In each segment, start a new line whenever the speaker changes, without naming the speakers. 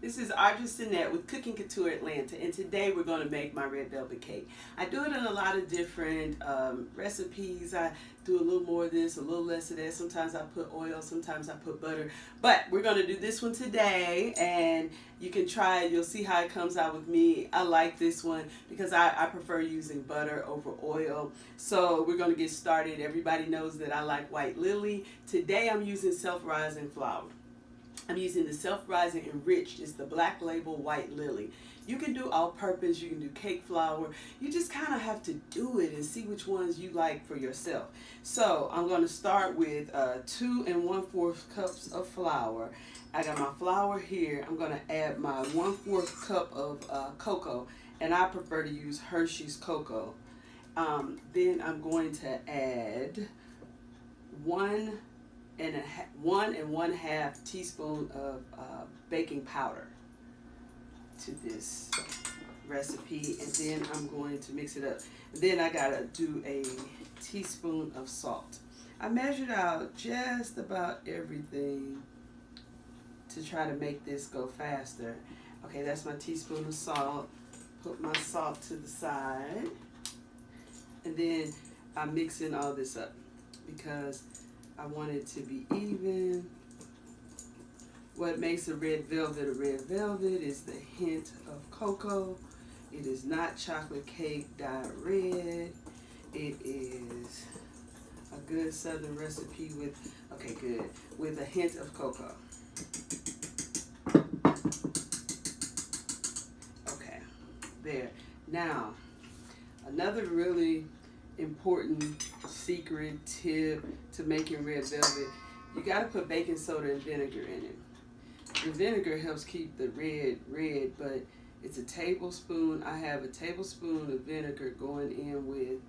This is Audra Sinnette with Cooking Couture Atlanta, and today we're going to make my red velvet cake. I do it in a lot of different recipes. I do a little more of this, a little less of that. Sometimes I put oil, sometimes I put butter. But we're going to do this one today, and you can try it. You'll see how it comes out with me. I like this one because I prefer using butter over oil. So we're going to get started. Everybody knows that I like White Lily. Today I'm using self-rising flour. I'm using the Self-Rising Enriched. It's the Black Label White Lily. You can do all-purpose, you can do cake flour. You just kind of have to do it and see which ones you like for yourself. So I'm going to start with 2 1/4 cups of flour. I got my flour here. I'm going to add my 1/4 cup of cocoa, and I prefer to use Hershey's cocoa. Then I'm going to add 1 1/2 teaspoon of baking powder to this recipe, and then I'm going to mix it up. Then I gotta do a teaspoon of salt. I measured out just about everything to try to make this go faster. Okay, that's my teaspoon of salt. Put my salt to the side, and then I'm mixing all this up because I want it to be even. What makes a red velvet is the hint of cocoa. It is not chocolate cake dyed red. It is a good southern recipe with a hint of cocoa. Okay, there. Now, another really important secret tip to making red velvet, you got to put baking soda and vinegar in it. The vinegar helps keep the red, but it's a tablespoon. I have a tablespoon of vinegar going in with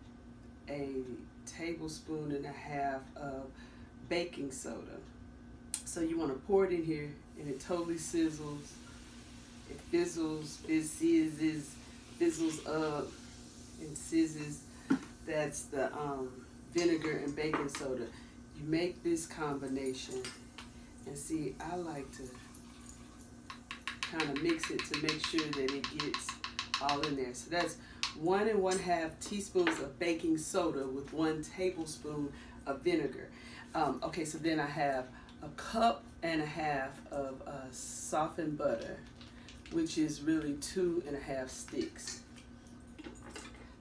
a 1.5 tablespoons of baking soda. So you want to pour it in here, and it totally sizzles. It fizzles, it fizzles up and sizzes. That's the vinegar and baking soda. You make this combination, and see, I like to kind of mix it to make sure that it gets all in there. So that's 1 1/2 teaspoons of baking soda with 1 tablespoon of vinegar. Okay, so then I have 1.5 cups of softened butter, which is really 2 1/2 sticks.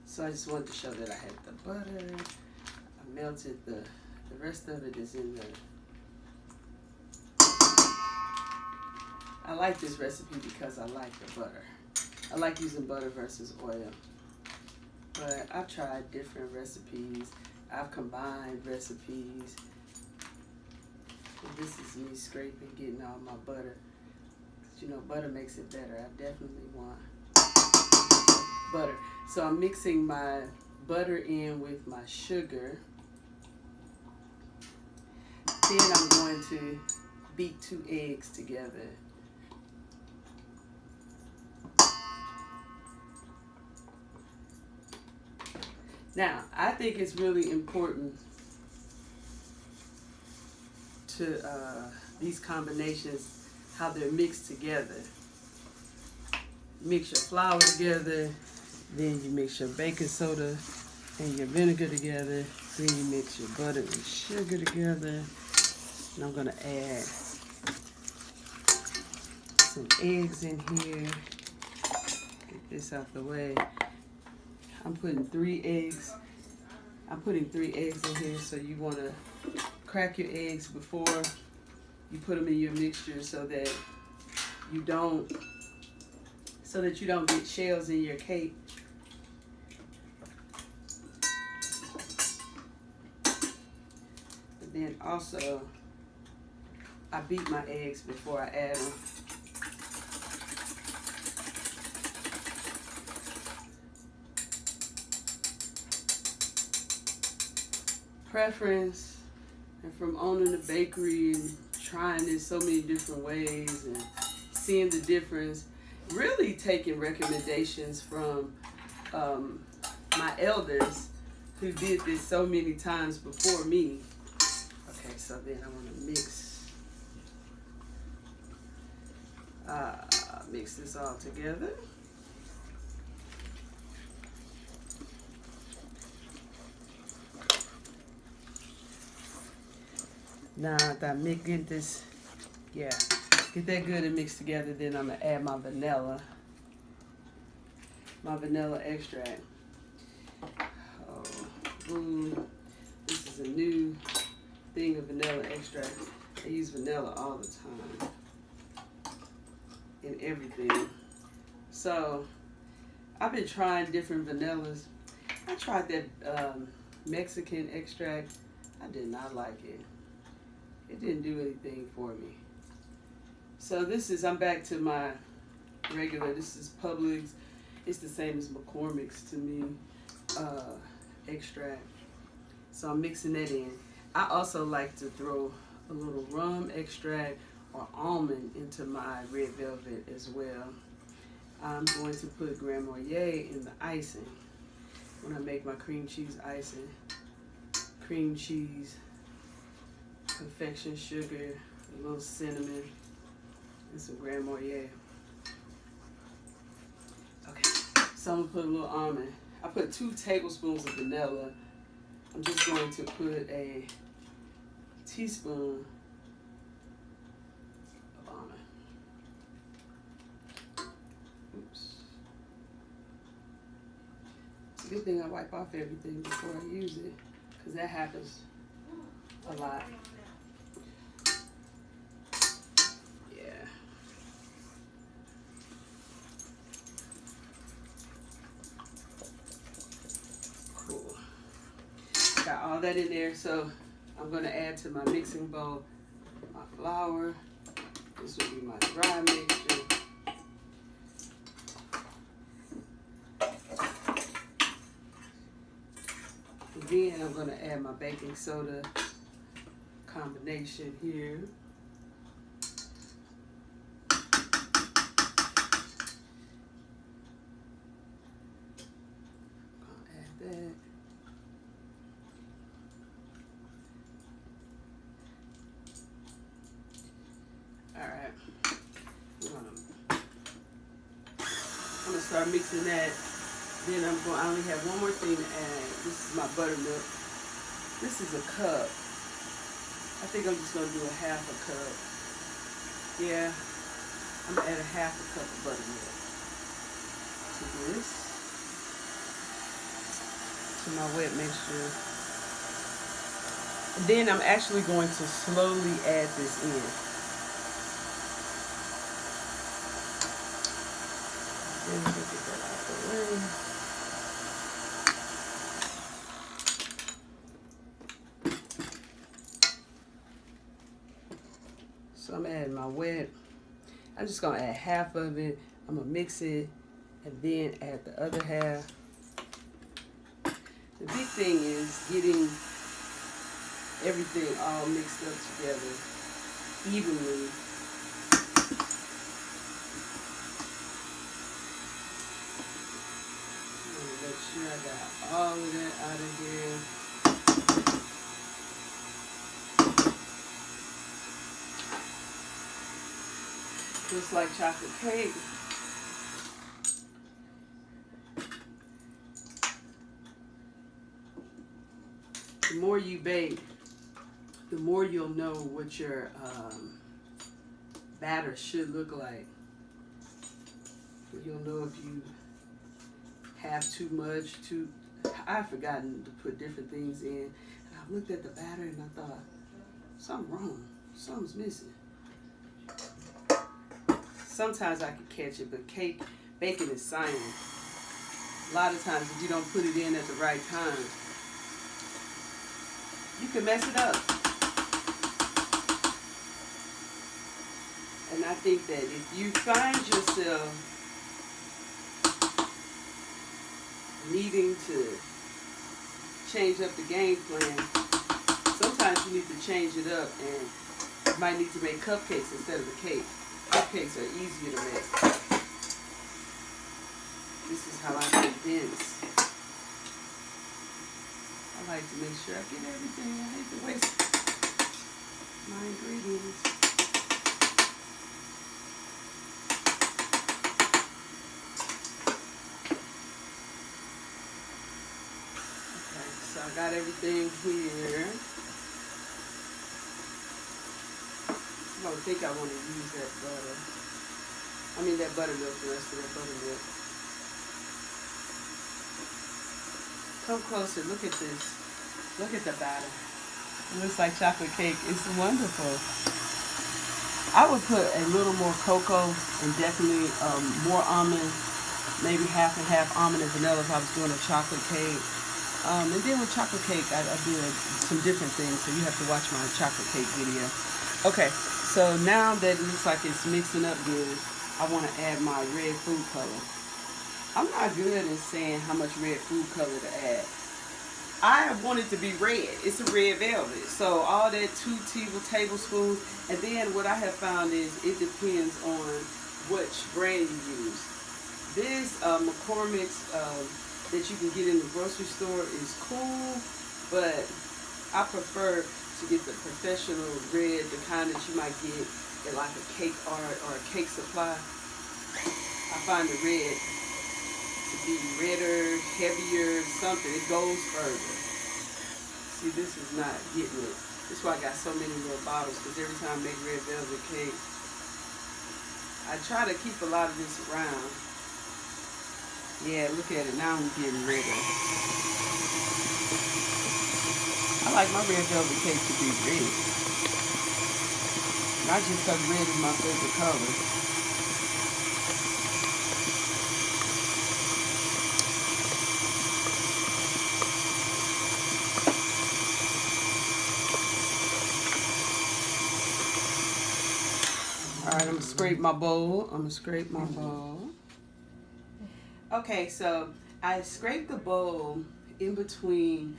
So I just wanted to show that I had the butter. I melted the rest of it is in there. I like this recipe because I like the butter. I like using butter versus oil. But I've tried different recipes. I've combined recipes. And this is me scraping, getting all my butter. 'Cause you know, butter makes it better. I definitely want butter. So I'm mixing my butter in with my sugar. Then I'm going to beat 2 eggs together. Now, I think it's really important to these combinations, how they're mixed together. Mix your flour together, then you mix your baking soda and your vinegar together, then you mix your butter and sugar together. And I'm gonna add some eggs in here. Get this out the way. I'm putting 3 eggs. I'm putting 3 eggs in here, so you want to crack your eggs before you put them in your mixture so that you don't get shells in your cake. And then also, I beat my eggs before I add them. Preference, and from owning a bakery and trying this so many different ways and seeing the difference, really taking recommendations from my elders who did this so many times before me. Okay, so then I want to mix Mix this all together. Now that I get this, get that good and mixed together, then I'm gonna add my vanilla extract. Oh, boom. This is a new thing of vanilla extract. I use vanilla all the time in everything. So I've been trying different vanillas. I tried that Mexican extract. I did not like it. It didn't do anything for me. So I'm back to my regular, this is Publix. It's the same as McCormick's to me, extract. So I'm mixing that in. I also like to throw a little rum extract or almond into my red velvet as well. I'm going to put Grand Marnier in the icing when I make my cream cheese icing. Cream cheese, confection sugar, a little cinnamon, and some Grand Marnier. Okay, so I'm gonna put a little almond. I put 2 tablespoons of vanilla. I'm just going to put a teaspoon of almond. Oops. It's a good thing I wipe off everything before I use it, because that happens a lot. Yeah. Cool. Got all that in there, so I'm going to add to my mixing bowl my flour. This will be my dry mixture. And then I'm going to add my baking soda combination here. I'll add that. Alright. I'm gonna start mixing that. Then I only have one more thing to add. This is my buttermilk. This is a cup. I think I'm just gonna do a half a cup. Yeah, I'm gonna add a half a cup of buttermilk to this, to my wet mixture. And then I'm actually going to slowly add this in. Then we can get that out of the way. So I'm adding my wet. I'm just gonna add half of it. I'm gonna mix it and then add the other half. The big thing is getting everything all mixed up together evenly. I'm gonna make sure I got all of that out of here. Just like chocolate cake. The more you bake, the more you'll know what your batter should look like. You'll know if you have too much, I've forgotten to put different things in. And I looked at the batter and I thought, something wrong, something's missing. Sometimes I can catch it, but baking is science. A lot of times if you don't put it in at the right time, you can mess it up. And I think that if you find yourself needing to change up the game plan, sometimes you need to change it up and you might need to make cupcakes instead of a cake. Cupcakes are easier to make. This is how I condense. I like to make sure I get everything. I hate to waste my ingredients. got everything here. I don't think I want to use that butter. I mean that buttermilk, the rest of that buttermilk. Come closer, look at this. Look at the batter. It looks like chocolate cake. It's wonderful. I would put a little more cocoa and definitely more almond, maybe half and half almond and vanilla if I was doing a chocolate cake. And then with chocolate cake, I do some different things, so you have to watch my chocolate cake video. Okay, so now that it looks like it's mixing up good, I want to add my red food color. I'm not good at saying how much red food color to add. I want it to be red. It's a red velvet. So all that 2 tablespoons. And then what I have found is it depends on which brand you use. This McCormick's that you can get in the grocery store is cool, but I prefer to get the professional red, the kind that you might get at like a cake art or a cake supply. I find the red to be redder, heavier, something. It goes further. See, this is not getting it. This is why I got so many little bottles, because every time I make red velvet cake, I try to keep a lot of this around. Yeah, look at it. Now I'm getting redder. I like my red velvet cake to be red. Not just because red is my favorite color. Alright, I'm going to scrape my bowl. Okay, so I scraped the bowl in between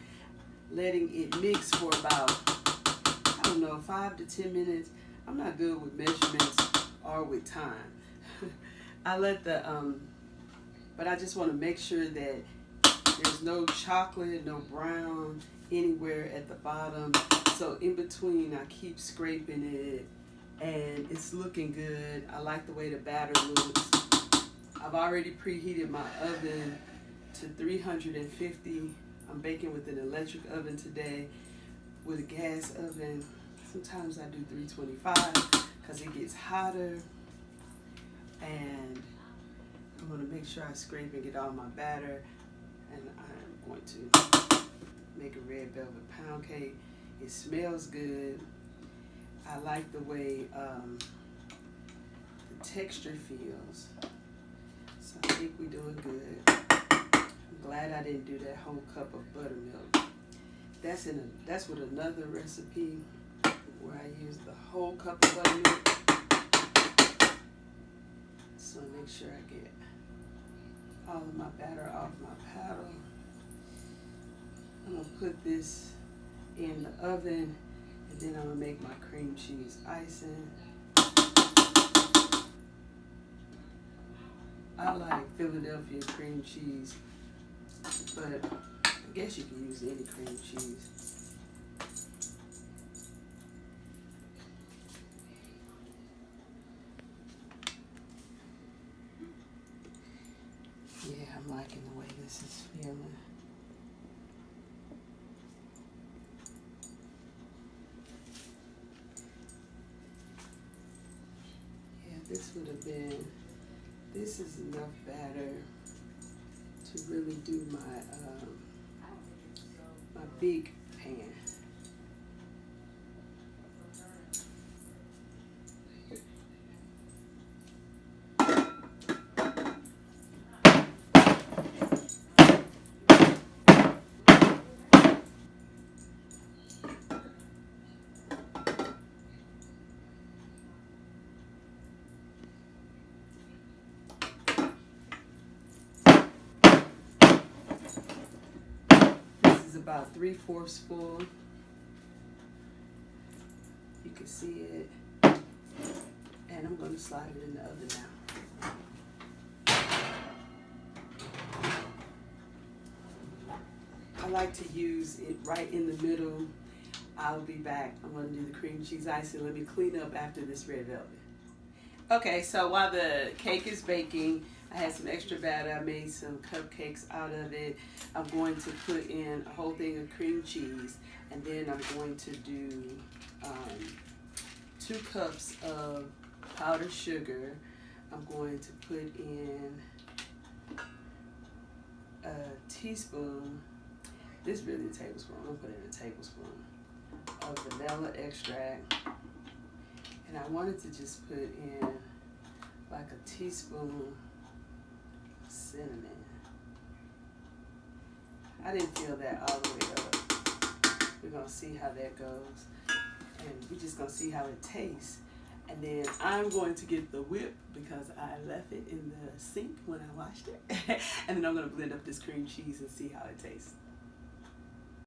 letting it mix for about, I don't know, 5 to 10 minutes. I'm not good with measurements or with time. I let the, but I just want to make sure that there's no chocolate, no brown anywhere at the bottom. So in between, I keep scraping it, and it's looking good. I like the way the batter looks. I've already preheated my oven to 350. I'm baking with an electric oven today. With a gas oven, sometimes I do 325 because it gets hotter. And I'm going to make sure I scrape and get all my batter. And I'm going to make a red velvet pound cake. It smells good. I like the way the texture feels. So I think we're doing good. I'm glad I didn't do that whole cup of buttermilk. That's with another recipe where I use the whole cup of buttermilk. So make sure I get all of my batter off my paddle. I'm gonna put this in the oven, and then I'm gonna make my cream cheese icing. I like Philadelphia cream cheese, but I guess you can use any cream cheese. Yeah, I'm liking the way this is feeling. Yeah, this is enough batter to really do my my big pan. About 3/4 full. You can see it. And I'm going to slide it in the oven now. I like to use it right in the middle. I'll be back. I'm going to do the cream cheese icing. Let me clean up after this red velvet. Okay, so while the cake is baking, I had some extra batter. I made some cupcakes out of it. I'm going to put in a whole thing of cream cheese, and then I'm going to do 2 cups of powdered sugar. I'm going to put in a teaspoon, this is really a tablespoon, I'm gonna put in a tablespoon of vanilla extract. And I wanted to just put in like a teaspoon of cinnamon. I didn't feel that all the way up. We're gonna see how that goes. And we're just gonna see how it tastes. And then I'm going to get the whip because I left it in the sink when I washed it. And then I'm gonna blend up this cream cheese and see how it tastes.